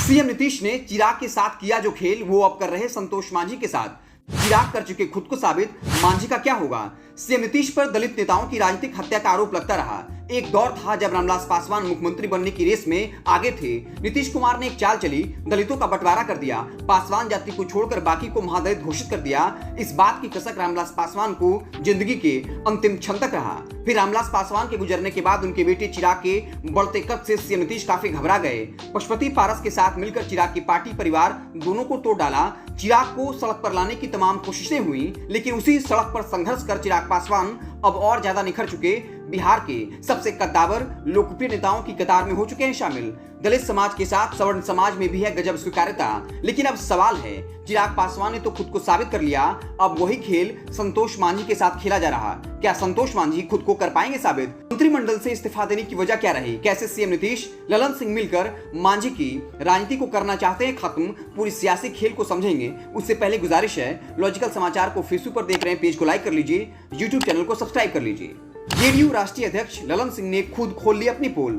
CM Nitish ने चिराग के साथ किया जो खेल वो अब कर रहे संतोष मांझी के साथ। चिराग कर चुके खुद को साबित, मांझी का क्या होगा। सीएम नीतीश पर दलित नेताओं की राजनीतिक हत्या का आरोप लगता रहा। एक दौर था जब रामविलास पासवान मुख्यमंत्री बनने की रेस में आगे थे। नीतीश कुमार ने एक चाल चली, दलितों का बंटवारा कर दिया, पासवान जाति को छोड़कर बाकी को महादलित घोषित कर दिया। इस बात की कसक रामविलास पासवान को जिंदगी के अंतिम क्षण तक रहा। फिर रामविलास पासवान के गुजरने के बाद उनके बेटे चिराग के बढ़ते कद से सीएम नीतीश काफी घबरा गए। पशुपति पारस के साथ मिलकर चिराग की पार्टी परिवार दोनों को तोड़ डाला। चिराग को सड़क पर लाने की तमाम कोशिशें हुई, लेकिन उसी सड़क पर संघर्ष कर चिराग पासवान अब और ज्यादा निखर चुके बिहार के सबसे कद्दावर लोकप्रिय नेताओं की कतार में हो चुके हैं शामिल। दलित समाज के साथ सवर्ण समाज में भी है गजब स्वीकार्यता। लेकिन अब सवाल है, चिराग पासवान ने तो खुद को साबित कर लिया, अब वही खेल संतोष मांझी के साथ खेला जा रहा। क्या संतोष मांझी खुद को कर पाएंगे साबित? मंत्रिमंडल से इस्तीफा देने की वजह क्या रही? कैसे सीएम नीतीश ललन सिंह मिलकर मांझी की राजनीति को करना चाहते हैं खत्म? पूरी सियासी खेल को समझेंगे। उससे पहले गुजारिश है, लॉजिकल समाचार को फेसबुक पर देख रहे हैं पेज को लाइक कर लीजिए, यूट्यूब चैनल को सब्सक्राइब कर लीजिए। जेडीयू राष्ट्रीय अध्यक्ष ललन सिंह ने खुद खोल ली अपनी पोल।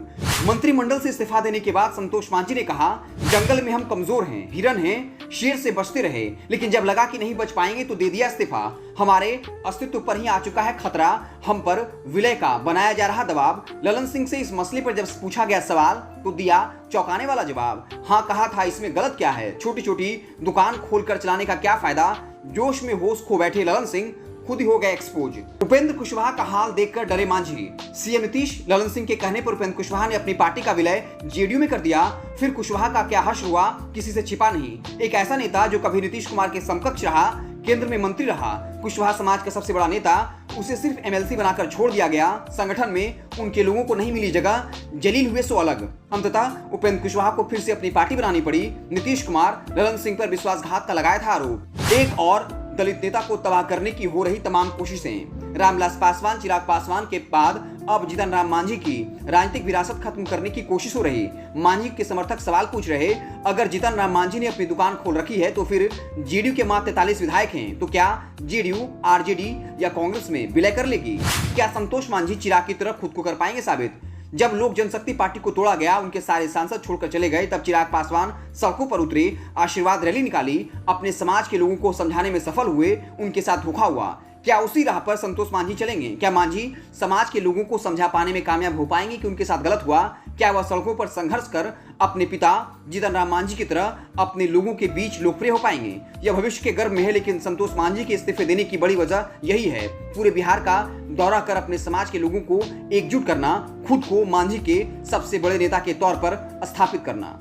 मंत्रिमंडल से इस्तीफा देने के बाद संतोष मांझी ने कहा, जंगल में हम कमजोर हैं, हिरन हैं, शेर से बचते रहे, लेकिन जब लगा कि नहीं बच पाएंगे तो दे दिया इस्तीफा। हमारे अस्तित्व पर ही आ चुका है खतरा, हम पर विलय का बनाया जा रहा दबाव। ललन सिंह से इस मसले पर जब पूछा गया सवाल तो दिया चौंकाने वाला जवाब। हाँ कहा था, इसमें गलत क्या है, छोटी छोटी दुकान खोलकर चलाने का क्या फायदा। जोश में होश खो बैठे ललन सिंह खुद ही हो गए एक्सपोज। उपेंद्र कुशवाहा का हाल देखकर डरे मांझी। सीएम नीतीश ललन सिंह के कहने पर उपेंद्र कुशवाहा ने अपनी पार्टी का विलय जेडीयू में कर दिया। फिर कुशवाहा का क्या हश्र हुआ किसी से छिपा नहीं। एक ऐसा नेता जो कभी नीतीश कुमार के समकक्ष रहा, केंद्र में मंत्री रहा, कुशवाहा समाज का सबसे बड़ा नेता, उसे सिर्फ एमएलसी बनाकर छोड़ दिया गया। संगठन में उनके लोगों को नहीं मिली जगह, जलील हुए सो अलग। अंततः उपेंद्र कुशवाहा को फिर से अपनी पार्टी बनानी पड़ी। नीतीश कुमार ललन सिंह पर विश्वासघात का लगाया था आरोप। एक और दलित नेता को तबाह करने की हो रही तमाम कोशिशें। रामविलास पासवान, चिराग पासवान के बाद अब जीतन राम मांझी की राजनीतिक विरासत खत्म करने की कोशिश हो रही। मांझी के समर्थक सवाल पूछ रहे, अगर जीतन राम मांझी ने अपनी दुकान खोल रखी है तो फिर जेडीयू के मात्र 43 विधायक हैं, तो क्या जेडीयू आरजेडी या कांग्रेस में विलय कर लेगी? क्या संतोष मांझी चिराग की तरफ खुद को कर पाएंगे साबित? जब लोक जनशक्ति पार्टी को तोड़ा गया, उनके सारे सांसद छोड़कर चले गए, तब चिराग पासवान सड़कों पर उतरे, आशीर्वाद रैली निकाली, अपने समाज के लोगों को समझाने में सफल हुए। उनके साथ धोखा हुआ। क्या उसी राह पर संतोष मांझी चलेंगे? क्या मांझी समाज के लोगों को समझा पाने में कामयाब हो पाएंगे कि उनके साथ गलत हुआ? क्या वह सड़कों पर संघर्ष कर अपने पिता जीतन राम मांझी की तरह अपने लोगों के बीच लोकप्रिय हो पाएंगे? यह भविष्य के गर्भ में है, लेकिन संतोष मांझी के इस्तीफे देने की बड़ी वजह यही है, पूरे बिहार का दौरा कर अपने समाज के लोगों को एकजुट करना, खुद को मांझी के सबसे बड़े नेता के तौर पर स्थापित करना।